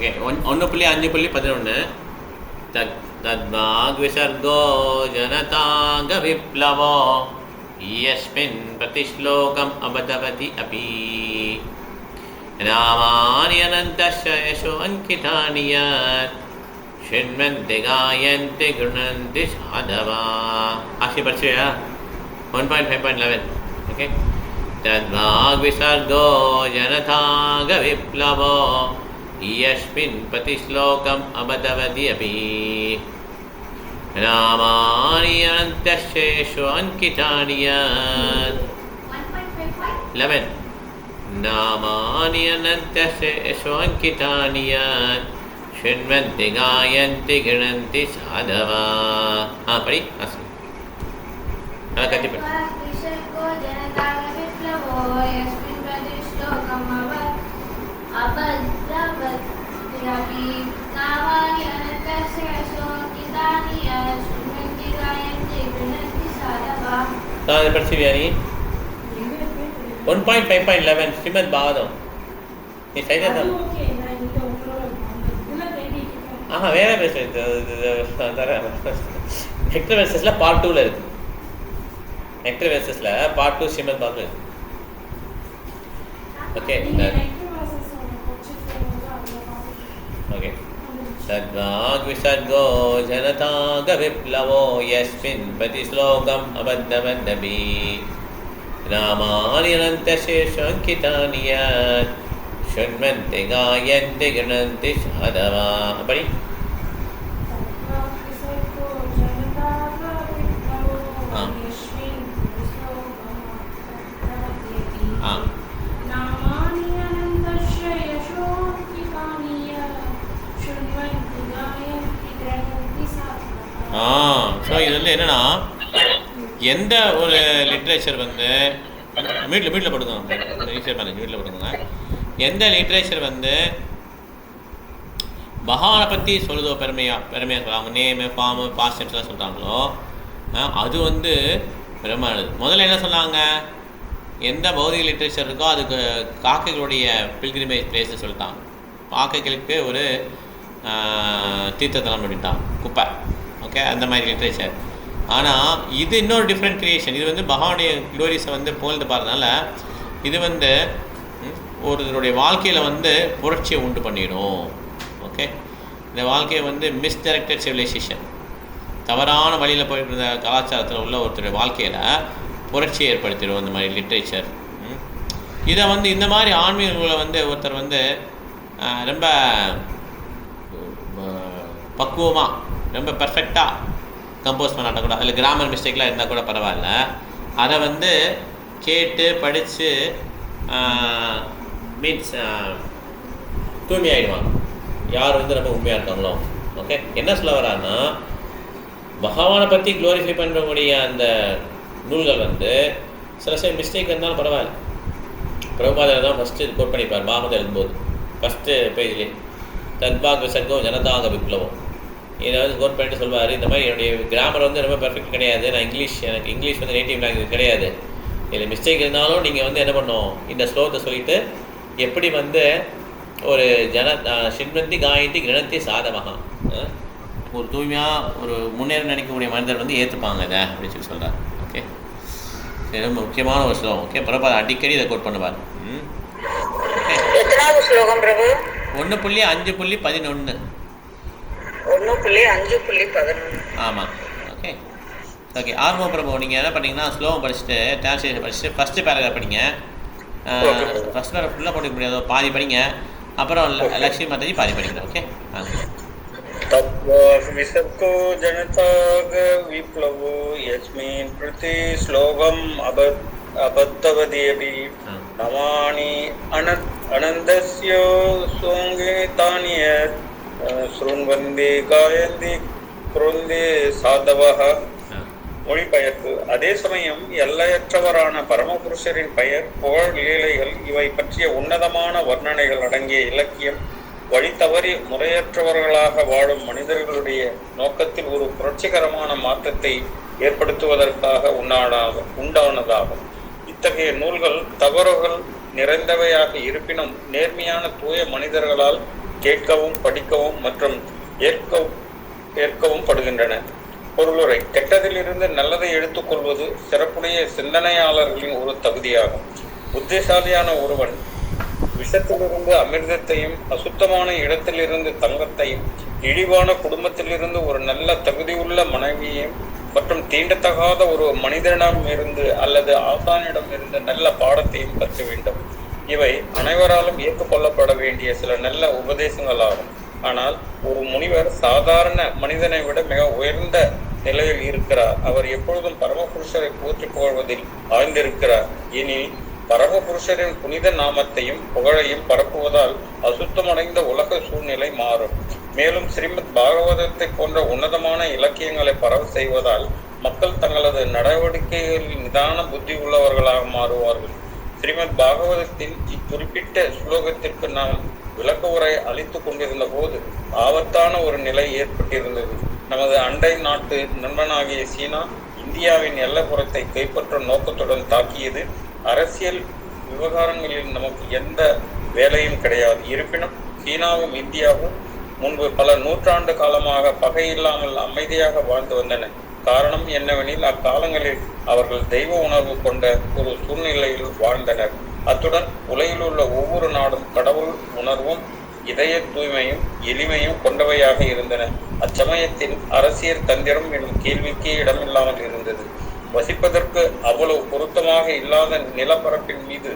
Okay 1.5.11 தத்வாக் விசர்கோ ஜனதாங்க விப்ளவோ யஸ்மின் பிரதிஸ்லோகம் அபதவதி அபி நாமானி அனந்தஸ்ய யசோ அங்கிதானி யத் ஷிண்வந்தி காயந்தி குணந்தி சாதவா. ஆசி படிச்சியா 1.5.11 ஓகே. தத்வாக் விசர்கோ ஜனதாங்க விப்ளவோ யஸ்மின் பிரதிஸ்லோகம் அபதவதி அபி நாமானி அனந்தஸ்ய யசோ அங்கிதானி யத் 11 நாமானி அனந்தஸ்ய யசோ அங்கிதானி யத் ஷிண்வந்தி காயந்தி கிணந்தி சாதவா. படி ஆசி நல்லா கட்டி படி. படிச்சுவியா நீ 1.5.11 ஸ்ரீமத் பாகவதம் நீ சைதா தான். வேற பேசுறது நெக்டர் வெர்சஸ்ல பார்ட் 2ல இருக்கு. நெக்டர் வெர்சஸ்ல part 2 Srimad Bhagavatam. Okay okay. தத்வாக் விசர்கோ ஜனதாங்க விப்ளவோ யஸ்மின் பிரதிஸ்லோகம் அபத்தவதபி ராமானி அனந்தஸ்ய யசோ அங்கிதானி யத் ஷிண்வந்தி காயந்தி கிணந்தி சாதவா. படி. ஸோ இது வந்து என்னன்னா எந்த ஒரு லிட்ரேச்சர் வந்து வீட்டில் படுங்க வீட்டில் படுங்க எந்த லிட்ரேச்சர் வந்து பகவானை பற்றி சொல்லுதோ பெருமையாக சொல்லுவாங்க, நேமு ஃபார்மு பாஸ்டென்ஸ்லாம் சொல்கிறாங்களோ அது வந்து பிரமானது. முதல்ல என்ன சொன்னாங்க, எந்த பௌதிக லிட்ரேச்சர் இருக்கோ அதுக்கு காக்கைகளுடைய பில்கிரிமேஜ் பிளேஸ்னு சொல்லிட்டாங்க. காக்கைகளுக்கு ஒரு தீர்த்தத்தலம் பண்ணிட்டான் குப்பை. ஓகே, அந்த மாதிரி லிட்ரேச்சர். ஆனால் இது இன்னொரு டிஃப்ரெண்ட் கிரியேஷன். இது வந்து பகவானுடைய க்ளோரிஸை வந்து புகழ்ந்து பாருறதுனால இது வந்து ஒருத்தருடைய வாழ்க்கையில் வந்து புரட்சியை உண்டு பண்ணிடும். ஓகே, இந்த வாழ்க்கையை வந்து மிஸ்டைரக்டட் சிவிலைசேஷன், தவறான வழியில் போயிட்டு இருந்த கலாச்சாரத்தில் உள்ள ஒருத்தருடைய வாழ்க்கையில் புரட்சியை ஏற்படுத்திடும் இந்த மாதிரி லிட்ரேச்சர். இதை வந்து இந்த மாதிரி ஆன்மீகங்களை வந்து ஒருத்தர் வந்து ரொம்ப பக்குவமாக ரொம்ப பர்ஃபெக்டாக கம்போஸ் பண்ணாட்ட கூட, அதில் கிராமர் மிஸ்டேக்லாம் இருந்தால் கூட பரவாயில்ல, அதை வந்து கேட்டு படித்து மீன்ஸ் தூய்மையாகிடுவாங்க யார் வந்து ரொம்ப உண்மையாக இருக்காங்களோ. ஓகே, என்ன சொல்ல வரான்னா, பகவானை பற்றி க்ளோரிஃபை பண்ணக்கூடிய அந்த நூல்கள் வந்து சில மிஸ்டேக் இருந்தாலும் பரவாயில்ல. பிரபுபாதர் தான் ஃபஸ்ட்டு கோட் பண்ணிப்பார் பாகவதம் எழுதும்போது ஃபஸ்ட்டு பேஜ்லேயே, தத்வாக் விசர்கோ ஜனதாக விப்ளவம். இதை வந்து கோட் பண்ணிட்டு சொல்வார், இந்த மாதிரி என்னுடைய கிராமர் வந்து ரொம்ப பெர்ஃபெக்ட் கிடையாது, நான் எனக்கு இங்கிலீஷ் வந்து நேட்டிவ் லாங்குவேஜ் கிடையாது, இதில் மிஸ்டேக் இருந்தாலும் நீங்கள் வந்து என்ன பண்ணணும், இந்த ஸ்லோகத்தை சொல்லிவிட்டு எப்படி வந்து ஒரு ஷிண்வந்தி காயந்தி கிணந்தி சாதமாக, ஒரு தூய்மையாக ஒரு முன்னேற நினைக்கக்கூடிய மனிதர் வந்து ஏற்றுப்பாங்க இதை அப்படின்னு சொல்லி சொல்கிறார். ஓகே, சரி, ரொம்ப முக்கியமான ஒரு ஸ்லோகம். ஓகே, பிரபா அடிக்கடி இதை கோட் பண்ணுவார். எத்தனாவது ஸ்லோகம் பிரபு? 1.5.11. 1.5.11. ஆமாம். ஓகே ஓகே, ஆர்வம் பிரபு. நீங்கள் என்ன பண்ணிங்கன்னா ஸ்லோகம் படிச்சுட்டு டிரான்ஸ்லேஷன் படிச்சுட்டு ஃபஸ்ட்டு பேராகிராஃப் படிங்க. ஃபஸ்ட் பேராகிராஃப் ஃபுல்லாக படிக்க முடியாது, பாதி படிங்க. அப்புறம் லக்ஷ்மி மாதாஜி பாதி படிக்கிறேன். ஓகே, तत्त्वात् विसर्गो जनताग विप्लवो यस्मिन् प्रति श्लोकम् अबद्धवदेऽपि नमानि अनन्तस्य सोङ्गितानि यत् शृण्वन्ति गायन्ति कुरुन्ति साधवः. மொழிபெயர்ப்பு. அதே சமயம் எல்லையற்றவரான பரமபுருஷரின் பெயர், புகழ், லீலைகள் இவை பற்றிய உன்னதமான வர்ணனைகள் அடங்கிய இலக்கியம் வழி தவறி முறையற்றவர்களாக வாழும் மனிதர்களுடைய நோக்கத்தில் ஒரு புரட்சிகரமான மாற்றத்தை ஏற்படுத்துவதற்காக உண்டானதாகும். இத்தகைய நூல்கள் தவறுகள் நிறைந்தவையாக இருப்பினும் நேர்மையான தூய மனிதர்களால் கேட்கவும் படிக்கவும் மற்றும் ஏற்கவும் படுகின்றன. பொருளுரை: கெட்டதிலிருந்து நல்லதை எடுத்துக்கொள்வது சிறப்புடைய சிந்தனையாளர்களின் ஒரு தகுதியாகும். புத்திசாலியான ஒருவன் விஷத்திலிருந்து அமிர்தத்தையும், அசுத்தமான இடத்திலிருந்து தங்கத்தையும், இழிவான குடும்பத்திலிருந்து ஒரு நல்ல தகுதியுள்ள மனைவியையும் மற்றும் தீண்டத்தகாத ஒரு மனிதனிடமிருந்து அல்லது ஆசானிடமிருந்து நல்ல பாடத்தையும் கற்க வேண்டும். இவை அனைவராலும் ஏற்றுக்கொள்ளப்பட வேண்டிய சில நல்ல உபதேசங்களாகும். ஆனால் ஒரு முனிவர் சாதாரண மனிதனை விட மிக உயர்ந்த நிலையில் இருக்கிறார். அவர் எப்பொழுதும் பரமபுருஷரை போற்றி புகழ்வதில் ஆழ்ந்திருக்கிறார். எனில் பரமபுருஷரின் புனித நாமத்தையும் புகழையும் பரப்புவதால் அசுத்தமடைந்த உலக சூழ்நிலை மாறும். மேலும் ஸ்ரீமத் பாகவதத்தை போன்ற உன்னதமான இலக்கியங்களை பரவ செய்வதால் மக்கள் தங்களது நடவடிக்கைகளில் நிதான புத்தி உள்ளவர்களாக மாறுவார்கள். ஸ்ரீமத் பாகவதத்தின் இக்குறிப்பிட்ட ஸ்லோகத்திற்கு நாம் விளக்க உரை அளித்துக் கொண்டிருந்த போது ஆபத்தான ஒரு நிலை ஏற்பட்டிருந்தது. நமது அண்டை நாட்டு நண்பனாகிய சீனா இந்தியாவின் எல்லைப்புறத்தை கைப்பற்றும் நோக்கத்துடன் தாக்கியது. அரசியல் விவகாரங்களில் நமக்கு எந்த வேலையும் கிடையாது. இருப்பினும் சீனாவும் இந்தியாவும் முன்பு பல நூற்றாண்டு காலமாக பகையில்லாமல் அமைதியாக வாழ்ந்து வந்தன. காரணம் என்னவெனில் அக்காலங்களில் அவர்கள் தெய்வ உணர்வு கொண்ட ஒரு சூழ்நிலையில் வாழ்ந்தனர். அத்துடன் உலகில் உள்ள ஒவ்வொரு நாடும் கடவுள் உணர்வும் இதய தூய்மையும் எளிமையும் கொண்டவையாக இருந்தன. அச்சமயத்தில் அரசியல் தந்திரம் எனும் கேள்விக்கே இடமில்லாமல் இருந்தது. வசிப்பதற்கு அவ்வளவு பொருத்தமாக இல்லாத நிலப்பரப்பின் மீது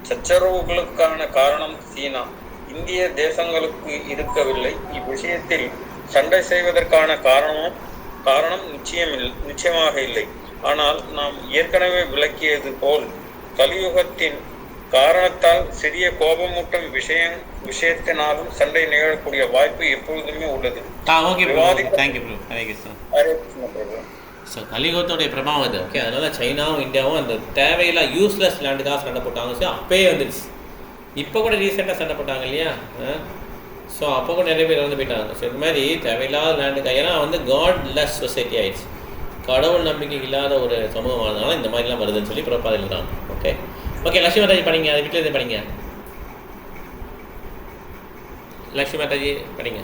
சச்சரவுகளுக்கான காரணம் சீனா, இந்திய தேசங்களுக்கு இருக்கவில்லை. இவ்விஷயத்தில் சண்டை செய்வதற்கான காரணம் நிச்சயமாக இல்லை. ஆனால் நாம் ஏற்கனவே விளக்கியது போல் கலியுகத்தின் காரணத்தால் சிறிய கோபமூட்டும் விஷயத்தினாலும் சண்டை நிகழக்கூடிய வாய்ப்பு எப்பொழுதுமே உள்ளது. ஸோ கலியுகத்தோடைய பிரபாவம் இது. ஓகே, அதனால் சைனாவும் இந்தியாவும் அந்த தேவையில்லா யூஸ்லெஸ் லேண்டுக்காக சண்டை போட்டாங்க. ஸோ அப்பயே வந்துடுச்சு. இப்போ கூட ரீசெண்டாக சண்டை போட்டாங்க இல்லையா? ஸோ அப்போ கூட நிறைய பேர் வந்து போயிட்டாங்க. ஸோ இந்த மாதிரி தேவையில்லாத லேண்டுக்காக, ஏன்னா வந்து காட் லெஸ் சொசைட்டி ஆயிடுச்சு. கடவுள் நம்பிக்கை இல்லாத ஒரு சமூகம் ஆனதுனால இந்த மாதிரிலாம் வருதுன்னு சொல்லி பிரபாதம் இருக்கிறாங்க. ஓகே ஓகே லட்சுமி மாதாஜி படிங்க, அது வீட்டில் இருந்து படிங்க. லட்சுமி மாதாஜி படிங்க.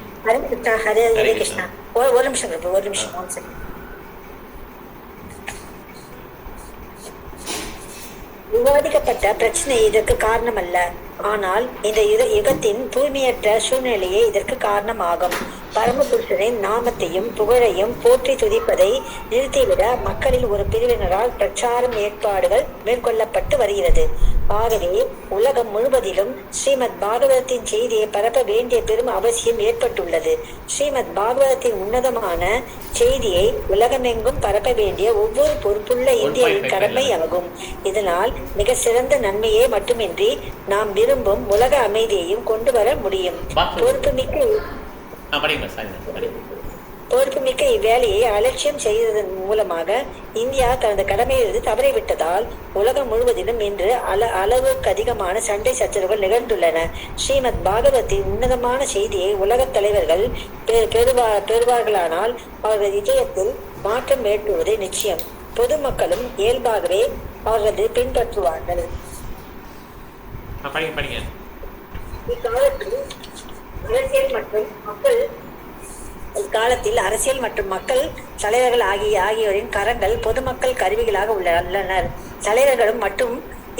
ஹரே கிருஷ்ணா. ஒரு நிமிஷம். விவாதிக்கப்பட்ட பிரச்சனை இதற்கு காரணம் அல்ல, ஆனால் இந்த யுகத்தின் தூய்மையற்ற சூழ்நிலையே இதற்கு காரணமாகும். பரமபுருஷனின் நாமத்தையும் புகழையும் போற்றி துதிப்பதை நிறுத்திவிட மக்களில் ஒரு பிரிவினரால் பிரச்சாரம் ஏற்பாடுகள் மேற்கொள்ளப்பட்டு வருகிறது. ஆகவே உலகம் முழுவதிலும் ஸ்ரீமத் பாகவதத்தின் செய்தியை பரப்ப வேண்டிய பெரும் அவசியம் ஏற்பட்டுள்ளது. ஸ்ரீமத் பாகவதத்தின் உன்னதமான செய்தியை உலகமெங்கும் பரப்ப வேண்டிய ஒவ்வொரு பொறுப்புள்ள இந்தியாவின் கடமையாகும். இதனால் மிக சிறந்த நன்மையே மட்டுமின்றி நாம் விரும்பும் உலக அமைதியையும் கொண்டு வர முடியும். பொறுப்புமிக்க இவ்வேலையை அலட்சியம் செய்ததன் மூலமாக இந்தியா தனது கடமையிலிருந்து தவறிவிட்டதால் உலகம் முழுவதிலும் இன்று அளவுக்கு அதிகமான சண்டை சச்சரவுகள் நிகழ்ந்துள்ளன. ஸ்ரீமத் பாகவத்தின் உன்னதமான செய்தியை உலக தலைவர்கள் பெறுவார்களானால் அவர்கள் இதயத்தில் மாற்றம் ஏற்படுவது நிச்சயம். பொதுமக்களும் இயல்பாகவே அவர்கள் பின்பற்றுவார்கள். இக்காலத்தில் அரசியல் மற்றும் மக்கள் தலைவர்கள் ஆகியோரின் கரங்கள் பொதுமக்கள் கருவிகளாக உள்ளனர். தலைவர்களும் மற்றும்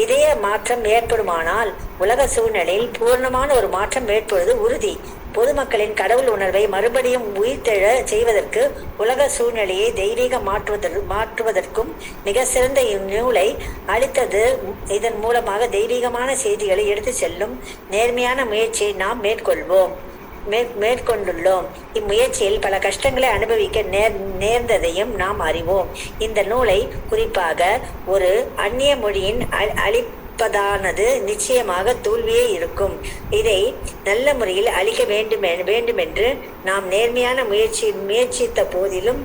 இதய மாற்றம் ஏற்படுமானால் உலக சூழ்நிலையில் பூர்ணமான ஒரு மாற்றம் ஏற்படுவது உறுதி. பொதுமக்களின் கடவுள் உணர்வை மறுபடியும் உயிர்த்தெழ செய்வதற்கு உலக சூழ்நிலையை தெய்வீக மாற்றுவதற்கும் மிக சிறந்த இந்நூலை அளித்தது. இதன் மூலமாக தெய்வீகமான செய்திகளை எடுத்து செல்லும் நேர்மையான முயற்சியை நாம் மேற்கொண்டுள்ளோம். இம்முயற்சியில் பல கஷ்டங்களை அனுபவிக்க நேர்ந்ததையும் நாம் அறிவோம். இந்த நூலை குறிப்பாக ஒரு அந்நிய மொழியின் அளிப்பதானது நிச்சயமாக தோல்வியே இருக்கும். இதை நல்ல முறையில் அளிக்க வேண்டுமென்று நாம் நேர்மையான முயற்சித்த போதிலும்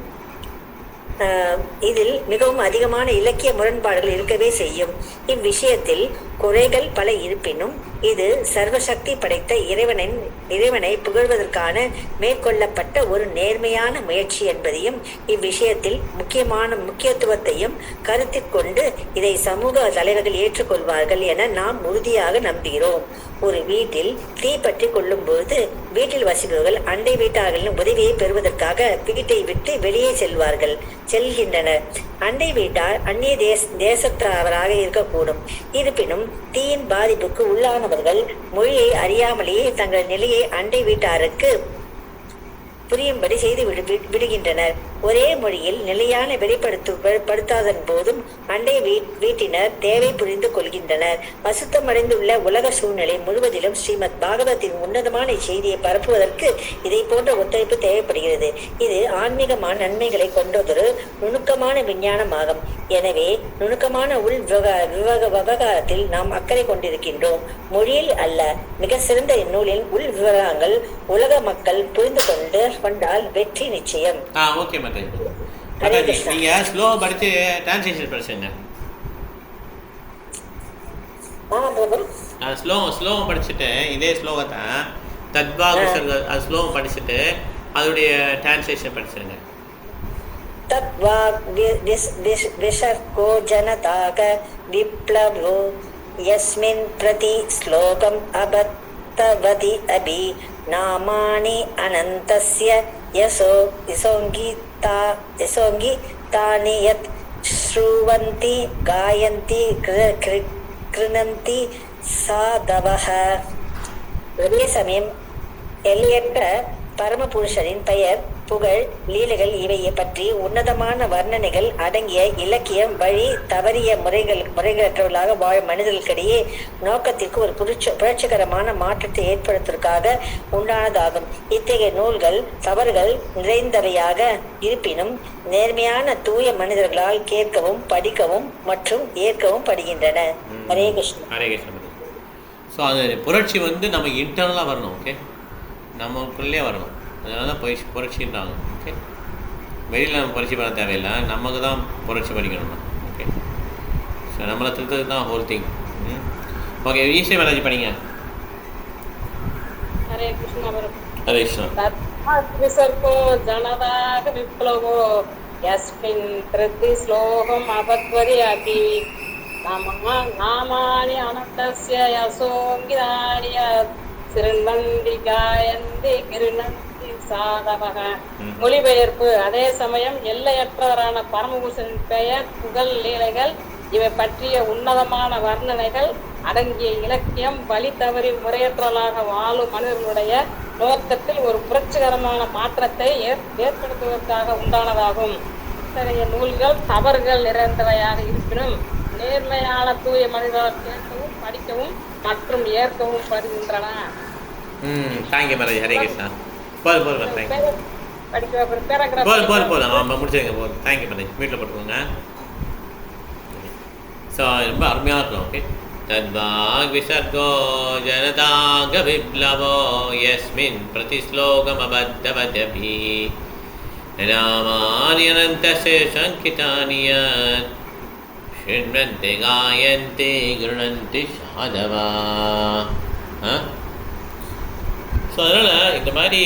இதில் மிகவும் அதிகமான இலக்கிய முரண்பாடுகள் இருக்கவே செய்யும். இவ்விஷயத்தில் குறைகள் பல இருப்பினும் இது சர்வசக்தி படைத்த இறைவனை புகழ்வதற்கான மேற்கொள்ளப்பட்ட ஒரு நேர்மையான முயற்சி என்பதையும் இவ்விஷயத்தில் முக்கியத்துவத்தையும் கருத்தில் கொண்டு இதை சமூக தலைவர்கள் ஏற்றுக்கொள்வார்கள் என நாம் உறுதியாக நம்புகிறோம். ஒரு வீட்டில் தீ பற்றி கொள்ளும் போது வீட்டில் வசிப்பவர்கள் அண்டை வீட்டார்களின் உதவியை பெறுவதற்காக வீட்டை விட்டு வெளியே செல்கின்றனர். அண்டை வீட்டார் அந்நிய தேசத்தவராக இருக்கக்கூடும். இருப்பினும் தீயின் பாதிப்புக்கு உள்ளானவர்கள் மொழியை அறியாமலேயே தங்கள் நிலையை அண்டை வீட்டாருக்கு புரியும்படி செய்து விடுகின்றனர். ஒரே மொழியில் நிலையான வெளிப்படுத்தாதன் போதும் அண்டை வீட்டினர் தேவை புரிந்து கொள்கின்றனர். அசுத்தமடைந்துள்ள உலக சூழ்நிலை முழுவதிலும் ஸ்ரீமத் பாகவத்தின் உன்னதமான செய்தியை பரப்புவதற்கு இதை போன்ற ஒத்துழைப்பு தேவைப்படுகிறது. இது ஆன்மீகமான நன்மைகளை கொண்டதொரு நுணுக்கமான விஞ்ஞானமாகும். எனவே நுணுக்கமான உள் விவகாரத்தில் நாம் அக்கறை கொண்டிருக்கின்றோம், மொழியில் அல்ல. மிக சிறந்த இந்நூலின் உள் விவகாரங்கள் உலக மக்கள் புரிந்து கொண்டால் வெற்றி நிச்சயம். ஓகே மாதாஜி. மாதாஜி நீங்கள் ஸ்லோவாக படித்து டிரான்ஸ்லேஷன் படிச்சுங்க. ஸ்லோகம் படிச்சுட்டு இதே ஸ்லோகத்தை தத்வாக் அது ஸ்லோகம் படிச்சுட்டு அதோடைய டிரான்ஸ்லேஷன் படிச்சுருங்க. தத்வாக் விசர்கோ ஜனதாக விப்ளவோ யஸ்மின் பிரதி ஸ்லோகம் அபத்தவதி அபி நாமானி அனந்தஸ்ய யசோங்கி தானி யத் ஸ்ருவந்தி காயந்தி கிருணந்தி சாதவஹ. ஒரே சமயம் எல்லையற்ற பரமபுருஷரின் பெயர், புகழ், லீலைகள் இவை பற்றி உன்னதமான வர்ணனைகள் அடங்கிய இலக்கியம் வழி தவறிய முறைகளற்றவர்களாக வாழும் மனிதர்களுக்கிடையே நோக்கத்திற்கு ஒரு புரட்சிகரமான மாற்றத்தை ஏற்படுத்துவதற்காக உண்டானதாகும். இத்தகைய நூல்கள் தவறுகள் நிறைந்தவையாக இருப்பினும் நேர்மையான தூய மனிதர்களால் கேட்கவும் படிக்கவும் மற்றும் ஏற்கவும் படுகின்றன. ஹரே கிருஷ்ணா. ஹரே கிருஷ்ணா. ஸோ அது புரட்சி நம்ம இன்டர்னலாக வரணும். ஓகே, நமக்குள்ளே வரணும். அதனால தான் புரட்சின்றாங்க. ஓகே, வெளியில் நம்ம புரட்சி பண்ண தேவையில்லை, நமக்கு தான் புரட்சி பண்ணிக்கணும். ஓகே, ஸோ நம்மளை திருத்தது தான் whole thing. Okay, Eswari Balaji பண்ணிங்க. ஹரே கிருஷ்ணா. ஹரே கிருஷ்ணா. விசர்கோ ஜனதாக விப்ளவோ யஸ்மின் பிரதி ஸ்லோகம் அபத்வதி அபி நாமானி அனந்தஸ்ய யசோங்கிதானி சிறுவந்தி காயந்தி கிருணந்தி சாதவக. மொழிபெயர்ப்பு. அதே சமயம் எல்லையற்றவரான பரமபுருஷனின் பெயர், புகழ், லீலைகள் இவை பற்றிய உன்னதமான வர்ணனைகள் அடங்கிய இலக்கியம் வழி தவறி முறையற்றவர்களாக வாழும் மனிதர்களுடைய நோக்கத்தில் ஒரு புரட்சிகரமான மாற்றத்தை ஏற்படுத்துவதற்காக உண்டானதாகும். இத்தகைய நூல்கள் தவறுகள் நிறைந்தவையாக இருப்பினும் நேர்மையான தூய மனிதர்கள் கேட்கவும் படிக்கவும் மற்றும் ஏற்கவும் படுகின்றன. தேங்க்யூ மேரேஜ். ஹரே கிருஷ்ணா. போதும் முடிச்சுங்க. போதும். தேங்க்யூ மேரேஜ். வீட்டில் போட்டுக்கோங்க. ஸோ ரொம்ப அருமையாக இருக்கும். ஓகே, தத்வாக் விசர்கோ ஜனதாக விப்ளவோ யஸ்மின் பிரதி ஸ்லோகம் அபத்தவத்யபி நாமானி அனந்தஸ்ய சங்கிதானி யத் ஸ்ருண்வந்தி காயந்தி கிருணந்தி சாதவா. ஸோ அதனால் இந்த மாதிரி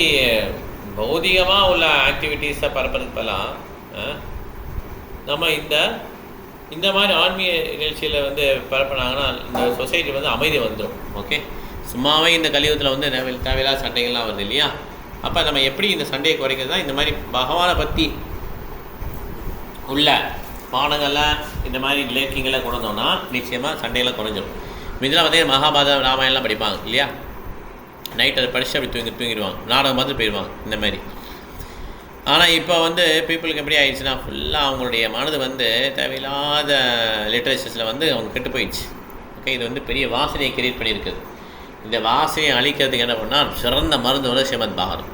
பௌதிகமாக உள்ள ஆக்டிவிட்டீஸை பரப்புறதுக்கெல்லாம் நம்ம இந்த மாதிரி ஆன்மீக நிகழ்ச்சியில் பரப்புனாங்கன்னா இந்த சொசைட்டி அமைதி வந்துடும். ஓகே, சும்மாவே இந்த கலியுகத்தில் தேவையில்லாத சண்டைகள்லாம் வருது இல்லையா? அப்போ நம்ம எப்படி இந்த சண்டையை குறைக்கிறது தான் இந்த மாதிரி பகவானை பற்றி உள்ள பாடங்கள்லாம் இந்த மாதிரி இலக்கியங்களை கொண்டோம்னா நிச்சயமாக சண்டைகளை குறைஞ்சிடும். இதெல்லாம் பார்த்தீங்கன்னா மகாபாரதம், ராமாயணம்லாம் படிப்பாங்க இல்லையா? நைட் அதை படித்து அப்படி தூங்கிடுவாங்க, நாடகம் பார்த்து போயிடுவாங்க இந்த மாதிரி. ஆனால் இப்போ பீப்புளுக்கு எப்படி ஆயிடுச்சுன்னா ஃபுல்லாக அவங்களுடைய மனது தேவையில்லாத லிட்ரேச்சர்ஸில் அவங்க கெட்டு போயிடுச்சு. ஓகே, இது பெரிய வாசனையை கிரியேட் பண்ணியிருக்குது. இந்த வாசனையை அழிக்கிறதுக்கு என்ன பண்ணால் சிறந்த மருந்து ஸ்ரீமத் பாகவதம்.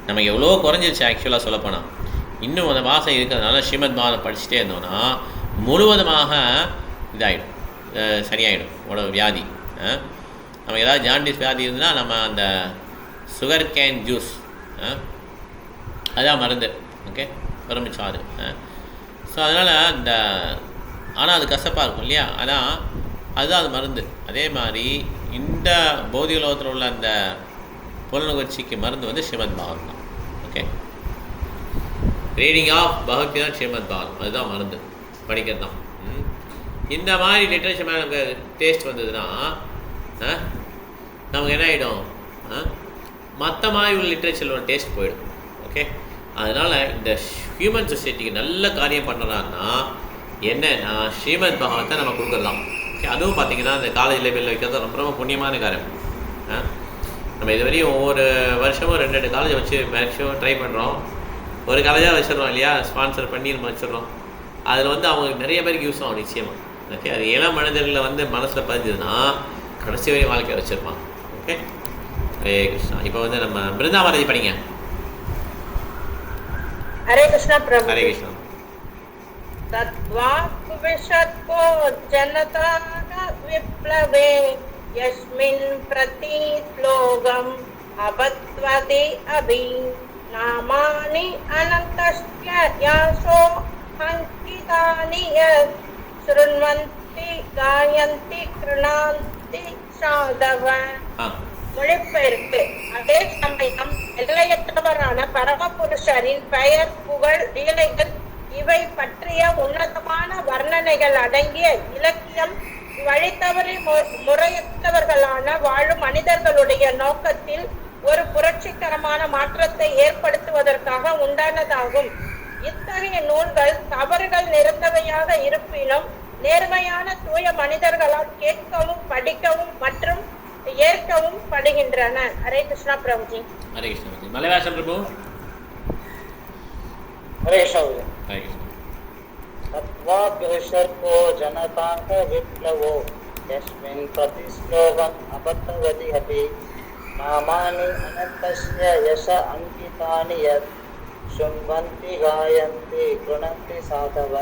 நமக்கு எவ்வளோ குறைஞ்சிருச்சு ஆக்சுவலாக சொல்லப்போனால். இன்னும் அந்த வாசனை இருக்கிறதுனால ஸ்ரீமத் பாகவதம் படிச்சுட்டே இருந்தோம்னா முழுவதுமாக இதாகிடும், சரியாயிடும் உடம்பு வியாதி. நம்ம ஏதாவது ஜாண்டிஸ் வியாதி இருந்ததுன்னா நம்ம அந்த சுகர் கேன் ஜூஸ் அதான் மருந்து. ஓகே, எலுமிச்சாறு. ஸோ அதனால் ஆனால் அது கசப்பாக இருக்கும் இல்லையா? அதான் அதுதான் அது மருந்து. அதே மாதிரி இந்த பௌதிக லோகத்தில் உள்ள அந்த புலனுணர்ச்சிக்கு மருந்து வந்து ஸ்ரீமத் பாகவதம் தான். Okay, reading of Bhagavad Gita Srimad Bhagavatam அதுதான் மருந்து, படிக்கிறது தான். இந்த மாதிரி லிட்ரேச்சர் மேலே நமக்கு டேஸ்ட் வந்ததுன்னா நமக்கு என்ன ஆகிடும், மற்ற மாதிரி உள்ள லிட்ரேச்சரில் டேஸ்ட் போயிடும். ஓகே, அதனால் இந்த ஹியூமன் சொசைட்டிக்கு நல்ல காரியம் பண்ணுறான்னா என்னன்னா ஸ்ரீமத் பாகவத்தை நம்ம கொடுக்குறலாம். அதுவும் பார்த்திங்கன்னா இந்த காலேஜ் லெவலில் வைக்கிறது ரொம்ப ரொம்ப புண்ணியமான காரியம். நம்ம இது வரையும் ஒவ்வொரு வருஷமும் 2 காலேஜை வச்சு மேக்ஸிமம் ட்ரை பண்ணுறோம். ஒரு காலேஜாக வச்சிடறோம் இல்லையா, ஸ்பான்சர் பண்ணி நம்ம வச்சிடறோம். அதில் வந்து அவங்களுக்கு நிறைய பேருக்கு யூஸ் ஆகும் நிச்சயமாக. ஓகே, அது இளம் மனிதர்களை வந்து மனசில் பதிஞ்சதுன்னா கடைசி வரையும் வாழ்க்கையை வச்சுருப்பாங்க. ஓகே, ஹரே கிருஷ்ணா. இப்போ வந்து நம்ம பிருந்தாவனதி படிங்க. ஹரே கிருஷ்ணா பிரபு. ஹரே கிருஷ்ணா. தத்வாத்விஷத்கோ ஜனதாக விப்ளவே யஸ்மின் பிரதி ஸ்லோகம் அபத்வதி அபி நாமானி அனந்தஸ்ய யாசோ அங்கிதானி யத் ஸ்ருண்வந்தி காயந்தி கிருணாந்தி சாதவ. மொழிபெயர்ப்பு. அதே சமயம் எல்லையற்றவரான பரமபுருஷரின் பெயர், புகழ், லீலைகள் இவை பற்றிய உன்னதமான வர்ணனைகள் அடங்கிய இலக்கியம் வழித்தவறி முறையற்றவர்களான வாழும் மனிதர்களுடைய நோக்கத்தில் ஒரு புரட்சிகரமான மாற்றத்தை ஏற்படுத்துவதற்காக உண்டானதாகும். இத்தகைய நூல்கள் தவறுகள் நிறைந்தவையாக இருப்பினும் நேர்மையான தூய மனிதர்களால் கேட்கவும் படிக்கவும் மற்றும் ஏற்கவும் படுகின்றன. ஹரே கிருஷ்ணா பிரபுஜி. ஹரே கிருஷ்ணா. மலைவாசம் பிரபு. ஹரே கிருஷ்ணா. ஹரே கிருஷ்ணா. தத்வாத்விஷத்கோ ஜனதாக விப்ளவோ யஸ்மின் பிரதி ஸ்லோகம் அபத்வதி அபி நாமானி அனந்தஸ்ய யச அங்கிதானி யத் ஸ்ருண்வந்தி காயந்தி கிருணந்தி சாதவ.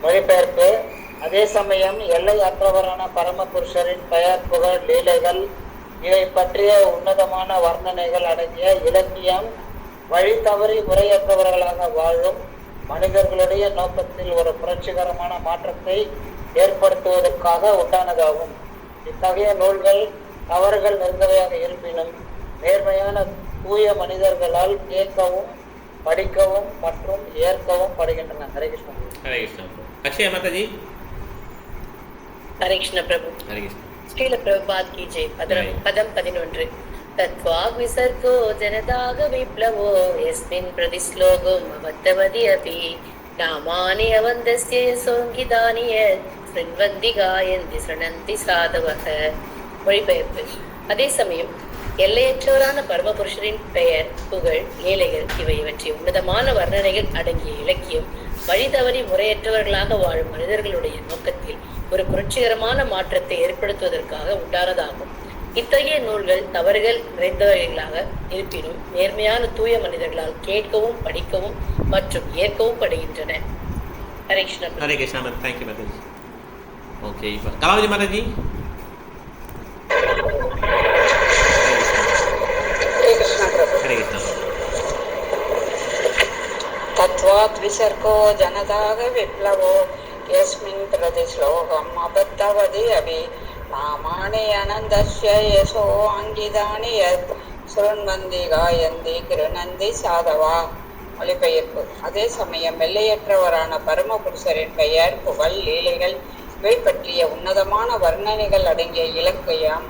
மொழிபெயர்ப்பு. அதே சமயம் எல்லையற்றவரான பரமபுருஷரின் பெயர், புகழ், லீலைகள் இவை பற்றிய உன்னதமான வர்ணனைகள் அடங்கிய இலக்கியம் வழி தவறி முறையற்றவர்களாக வாழும் மனிதர்களுடைய நோக்கத்தில் ஒரு புரட்சிகரமான மாற்றத்தை ஏற்படுத்துவதற்காக உண்டானதாகும். இத்தகைய நூல்கள் தவறுகள் நிறைந்தவையாக இருப்பினும் நேர்மையான தூய மனிதர்களால் கேட்கவும் படிக்கவும் மற்றும் ஏற்கவும் படுகின்றன. ஹரே கிருஷ்ணா. ஹரே கிருஷ்ணா. அக்ஷய மாதாஜி. ஹரே கிருஷ்ண பிரபு. ஹரே கிருஷ்ணா. ஸ்ரீல பிரபுபாத் கி ஜெய். பதம் 11. தத்வாக் விசர்கோ ஜனதாக விப்ளவோ யஸ்மின் பிரதி ஸ்லோகம் அவத்தவதி அபி நாமானி அவந்தஸ்ய யசோங்கிதானி யத் ஸ்ருண்வந்தி காயந்தி ஸ்ருணந்தி சாதவக. மொழிபெயர்ப்பு. அதே சமயம் எல்லையற்றோரான பரமபுருஷரின் பெயர், புகழ், லீலைகள் இவை பற்றிய உன்னதமான வர்ணனைகள் அடங்கிய இலக்கியம் வழி தவறி முறையற்றவர்களாக வாழும் மனிதர்களுடைய நோக்கத்தில் ஒரு புரட்சிகரமான மாற்றத்தை ஏற்படுத்துவதற்காக உண்டானதாகும். இத்தகைய நூல்கள் தவறுகள் நிறைந்தவர்களாக இருப்பினும் நேர்மையான தூய மனிதர்களால் கேட்கவும் படிக்கவும் மற்றும் ஏற்கவும் படுகின்றன. ஹரே கிருஷ்ணா. ஹரே கிருஷ்ணா. தேங்க்யூ மாதாஜி. ஓகே, இப்போ கலாவதி மாதாஜி. ஹரே கிருஷ்ணா. தத்வாத்விசர்கோ ஜனதாக விப்ளவோ யஸ்மின் பிரதி ஸ்லோகம் அபத்தவதி அபி நாமானி அனந்தஸ்ய யசோ அங்கிதானி யத் ஸ்ருண்வந்தி காயந்தி கிருணந்தி சாதவா. மொழிபெயர்ப்பு. அதே சமயம் எல்லையற்றவரான பரமபுருஷரின் பெயர், புகழ், லீலைகள் இவை பற்றிய உன்னதமான வர்ணனைகள் அடங்கிய இலக்கியம்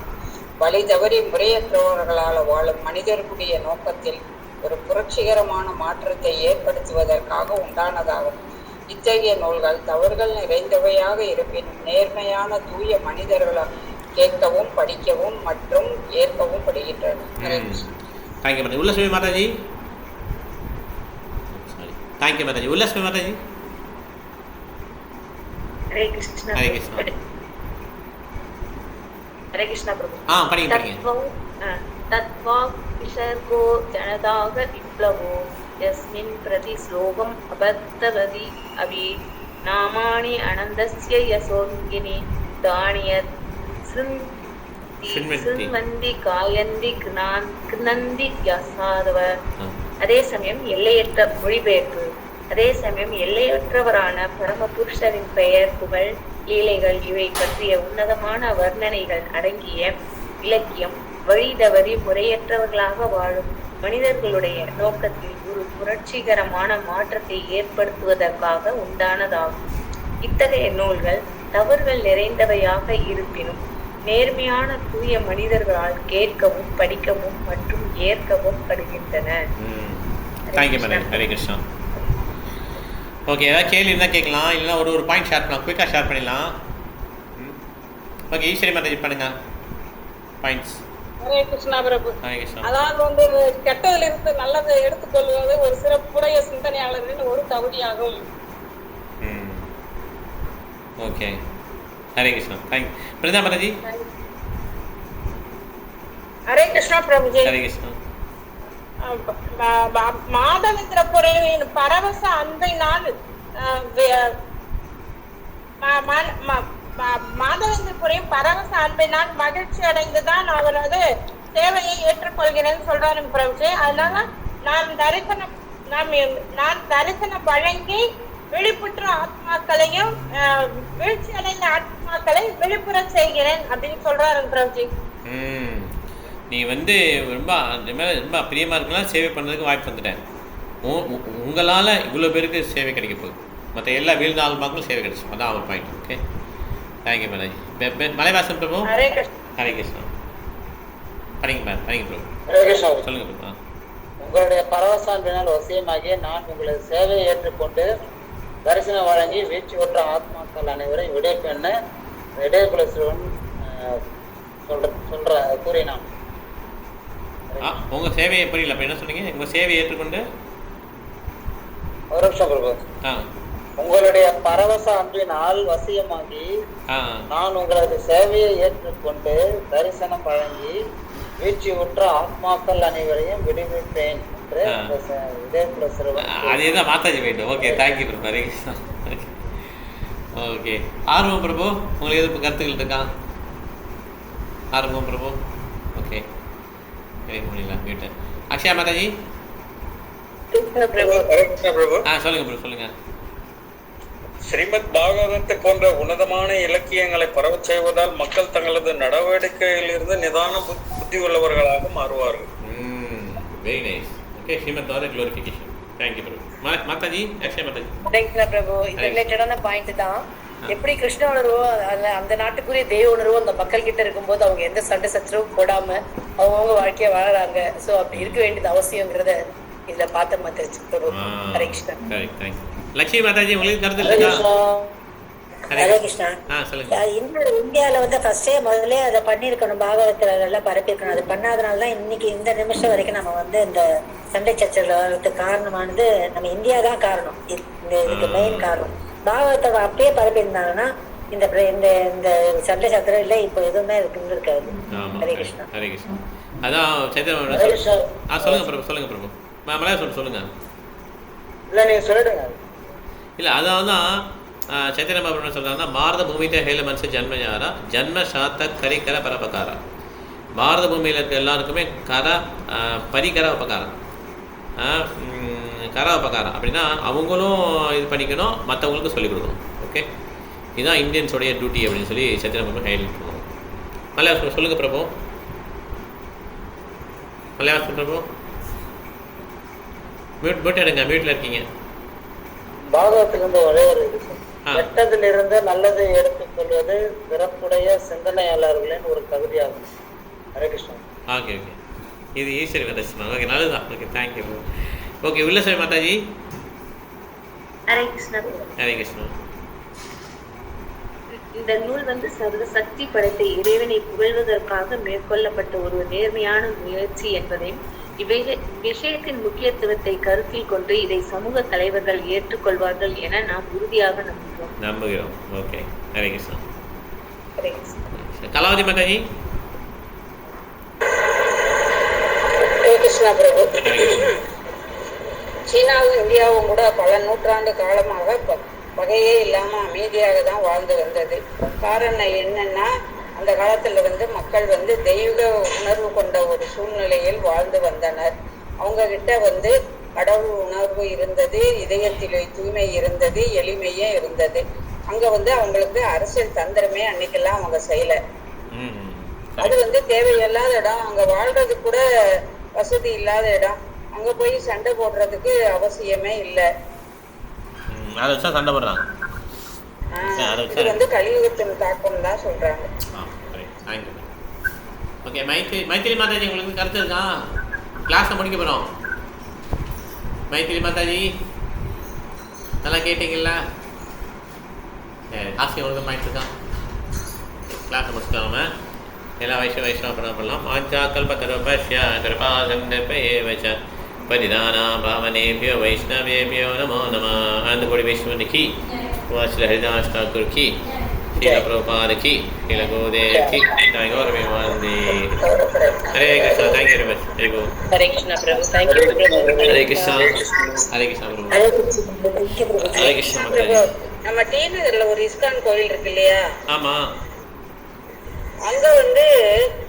வழி தவறி முறையற்றவர்களால் வாழும் மனிதர்களுடைய நோக்கத்தில் ஒரு புரட்சிகரமான மாற்றத்தை ஏற்படுத்துவதற்காக உண்டானதாகும். இத்தகைய நூல்கள் தவறுகள் நிறைந்தவையாக இருப்பினும் நேர்மையான தூய மனிதர்களால் கேட்கவும் படிக்கவும் மற்றும் ஏற்கவும் படுகின்றன. உல்லஸ்மி மாதாஜி. தேங்க்யூ மாதாஜி. உல்லஸ்மி மாதாஜி. ஹரே கிருஷ்ணா. ஹரே கிருஷ்ணா. ஹரே கிருஷ்ணா பிரபு. படிங்க. தத்வாக் விசர்கோ ஜனதாக விப்ளவோ யஸ்மின் பிரதி ஸ்லோகம் அபத்தவதி அபி நாமானி அனந்தஸ்ய யசோங்கினி தானியத் ஸ்ருண்வந்தி காயந்தி கிருணந்தி யசாதவ. அதே சமயம் எல்லையற்ற மொழிபெயர்ப்பு. அதே சமயம் எல்லையற்றவரான பரமபுருஷரின் பெயர், புகழ், லீலைகள் இவை பற்றிய உன்னதமான வர்ணனைகள் அடங்கிய இலக்கியம் வழி தவறி முறையற்றவர்களாக வாழும் மனிதர்களுடைய நோக்கத்தில் ஒரு புரட்சிகரமான மாற்றத்தை ஏற்படுத்துவதற்காக உண்டானதாகும். இத்தகைய நூல்கள் தவறுகள் நிறைந்தவையாக இருப்பினும் நேர்மையான தூய மனிதர்களால் கேட்கவும் படிக்கவும் மற்றும் ஏற்கவும் படுகின்றன. Thank you madam. Hare Krishna. Okay, ஏதாவது கேள்வி இருந்தால் கேட்கலாம், இல்லைன்னா ஒரு பாயிண்ட் ஷேர் பண்ணலாம், குயிக்காக ஷேர் பண்ணிடலாம். ஓகே, ஈஸ்வரி மாதாஜி பண்ணுங்க பாயிண்ட்ஸ். ஹரே கிருஷ்ணா பிரபு. ஹரே கிருஷ்ணா. அதாவது கெட்டதில் இருந்து நல்லதை எடுத்துக்கொள்வது ஒரு சிறப்புடைய சிந்தனையாளர்களின் ஒரு தகுதியாகும். ஓகே, ஹரே கிருஷ்ணா. தேங்க் பிருந்தா மாதாஜி. ஹரே கிருஷ்ணா பிரபுஜி. ஹரே கிருஷ்ணா. மாதவேந்திர புரையின் பரவச அன்பினால் மாதவேந்திர புரையின் பரவச அன்பினால் மகிழ்ச்சி அடைந்துதான் அவரது சேவையை ஏற்றுக்கொள்கிறேன்னு சொல்றாரு பிரபுஜி. அதனால நான் தரிசனம் வழங்கி விழிப்புற்ற ஆத்மாக்களையும் வீழ்ச்சி அடைந்த ஆத்மாக்களை விழிப்புற செய்கிறேன் அப்படின்னு சொல்றாரு பிரபுஜி. நீ ரொம்ப பிரியமாக இருக்கலாம், சேவை பண்ணுறதுக்கு வாய்ப்பு வந்துட்டேன். உங்களால் இவ்வளோ பேருக்கு சேவை கிடைக்க போகுது, மற்ற எல்லா வீழ்ந்த ஆத்மாக்களும் சேவை கிடைக்கும். அதான் அவர் point. Okay, thank you madam. Malaivasan Prabhu. Hare Krishna. சரிங்க மேம், சரிங்க பிரபு. சொல்லுங்க பிரபு. உங்களுடைய பரவசான்பினால் வசியமாகிய நான் உங்களது சேவையை ஏற்றுக்கொண்டு தரிசனம் வழங்கி வீழ்ச்சி பெற்ற ஆத்மாக்கள் அனைவரும் விடைப்பெண்ண விடயகுலசுவன் கூறினான். உங்க சேவையை புரியல, அப்ப என்ன சொன்னீங்க? உங்க சேவையை ஏற்றுக்கொண்டு ஒரு நிமிஷம் பிரபு. உங்களுடைய பரவச அன்பினால் வசியமாகி நான் உங்களது சேவையை ஏற்றுக்கொண்டு தரிசனம் வழங்கி வீழ்ச்சி உற்ற ஆத்மாக்கள் அனைவரையும் விடுவிப்பேன் என்று அதேதான் மாதாஜி வேண்டும். ஓகே, தேங்க்யூ பிரபு. ஹரே கிருஷ்ணா. ஓகே, ஆர்வம் பிரபு, உங்களுக்கு எதுவும் கருத்துக்கள் இருக்கா? ஆரம்பம் பிரபு. ஓகே, முடியல வீட்டு. அக்ஷயா மாதாஜி. சொல்லுங்க பிரபு, சொல்லுங்க. ஸ்ரீமத் பாகவதத்தை போன்ற உன்னதமான இலக்கியங்களை பரவச் செய்வதால் மக்கள் தங்களது நடவடிக்கையிலிருந்து நிதான புத்தி உள்ளவர்களாக மாறுவார்கள். Very nice. Okay, Srimad Bhagavata glorification. Thank you Prabhu. Mataji, Akshaya Mataji. Thank you Prabhu. இது ரிலேட்டடான பாயிண்ட் தான். எப்படி கிருஷ்ண உணர்வோ அந்த நாட்டுக்குரிய தெய்வ உணர்வோ அந்த மக்கள் கிட்ட இருக்கும்போது அவங்க எந்த சண்டை சச்சரவும் போடாம அவங்கவுங்க வாழ்க்கைய வாழறாங்க. ஸோ அப்படி இருக்க வேண்டியது அவசியங்கிறத இதுல பார்த்த மாதிரி பிரபு. ஹரே கிருஷ்ணா. லட்சுமி மாதாஜி, உங்களுக்கு கருத்து இருக்கா? ஹரே கிருஷ்ணா. சொல்லுங்க. இந்தியாவில ஃபர்ஸ்டே முதல்ல அதை பண்ணிருக்கணும், பாகவத்துல எல்லாம் பரப்பிருக்கணும். அது பண்ணாதனால தான் இன்னைக்கு இந்த நிமிஷம் வரைக்கும் நம்ம இந்த சண்டை சச்சரவுல வர்றதுக்கு காரணமானது நம்ம இந்தியா தான் காரணம். இதுக்கு மெயின் காரணம். பாகவத்தை அப்படியே பரப்பியிருந்தாங்கன்னா இந்த இந்த சண்டை சத்திரம் இல்லை, இப்போ எதுவுமே இருக்காது. ஹரே கிருஷ்ணா. ஹரே கிருஷ்ணா. அதான் சொல்லுங்க பிரபு, சொல்லுங்க பிரபு. மலையா சொல்லுங்க. இல்லை, நீங்கள் சொல்லிடுங்க. இல்லை, அதாவது தான் சைத்தன்ய பாபு என்ன சொல்கிறாங்கன்னா, பாரத பூமியிட்ட ஹேல மனசு ஜன்மயாரா ஜன்ம சாத்த கரிகர பரபகாரா. பாரத பூமியில் இருக்க எல்லாருக்குமே பரிகர உபகாரம், கர உபகாரம். அப்படின்னா அவங்களும் இது பண்ணிக்கணும், மற்றவங்களுக்கும் சொல்லிக் கொடுக்கணும். ஓகே, இதுதான் இந்தியன்ஸோடைய டியூட்டி அப்படின்னு சொல்லி சைத்தன்ய பாபு ஹைலைட் பண்ணுவோம். மலையா சொல்லுங்கள் பிரபு. மலையாளம் பிரபு, மியூட் எடுங்க, மியூட்ல இருக்கீங்க. பாகவத்திலிருந்து ஒரே ஒரு விஷயம், கெட்டதிலிருந்து நல்லதை எடுத்துக்கொள்வது சிறப்புடைய சிந்தனையாளர்களின் ஒரு தகுதியாகும். ஹரே கிருஷ்ணா. ஓகே ஓகே, இது ஈஸ்வரி மாதாஜி. ஓகே, நல்லதுதான். Okay, thank you. ஓகே, வில்லசரி மாதாஜி. ஹரே கிருஷ்ணா. ஹரே கிருஷ்ணா. இந்த நூல் சர்வ சக்தி படைத்த இறைவனை புகழ்வதற்காக மேற்கொள்ளப்பட்ட ஒரு நேர்மையான முயற்சி என்பதையும் விஷயத்தின் முக்கியத்துவத்தை கருத்தில் கொண்டு இதை சமூக தலைவர்கள் ஏற்றுக்கொள்வார்கள் என நாம் உறுதியாக நம்புகிறோம். ஓகே, ஹரே கிருஷ்ணா. கலாவதி மாதாஜி. கிருஷ்ணா பிரபு. சீனாவும் இந்தியாவும் கூட பல நூற்றாண்டு காலமாக பகையே இல்லாம அமைதியாக தான் வாழ்ந்து வந்தது. காரணம் என்னன்னா, அந்த காலத்துல மக்கள் தெய்வ உணர்வு கொண்ட ஒரு சூழ்நிலையில் வாழ்ந்து வந்தனர். அவங்க கிட்ட கடவுள் உணர்வு இருந்தது, இதயத்திலே தூய்மை இருந்தது, எளிமையே இருந்தது. அங்க வந்து அவங்களுக்கு அரசியல் தந்திரமே அன்னைக்கெல்லாம் அவங்க செய்யல. ம். அது வந்து தேவையில்லாத இடம், அங்க வாழ்றது கூட வசதி இல்லாத இடம், அங்க போய் சண்டை போடுறதுக்கு அவசியமே இல்லை. அதை வச்சா சண்டை போடுறாங்க. இது வந்து கலியுகத்தின் தாக்கம் தான் சொல்றாங்க. ஓகே, மைத்திரி மாதாஜி உங்களுக்கு கருத்து இருக்கா? கிளாஸை முடிக்க போகிறோம். மைத்திரி மாதாஜி நல்லா கேட்டீங்களா? சரி, ஆசை உங்களுக்கு பாயிண்ட் இருக்கா? கிளாஸை முடிச்சுக்கலாம எல்லா வைஷ்ணவ பண்ணலாம். ஆஞ்சா கல்பத்தருபஷ்ய கிருபா சந்தர்ப்பேவச परिदाना भावनेभ्यो वैष्णवेभ्यो नमो नमः. आनंदपुरी वैष्णव की, श्री हरिदास ठाकुर की, श्रील प्रभुपाद की, श्रील गुरुदेव की, जय गौर वंदे. Hare Krishna. Thank you very much. जय गुरु. हरे कृष्णा प्रभु. Thank you Prabhu. हरे कृष्णा. हरे कृष्णा प्रभु. हरे कृष्णा माता. நம்ம டி நகர்ல ஒரு இஸ்கான் கோயில் இருக்கு இல்லையா? ஆமா. அங்க வந்து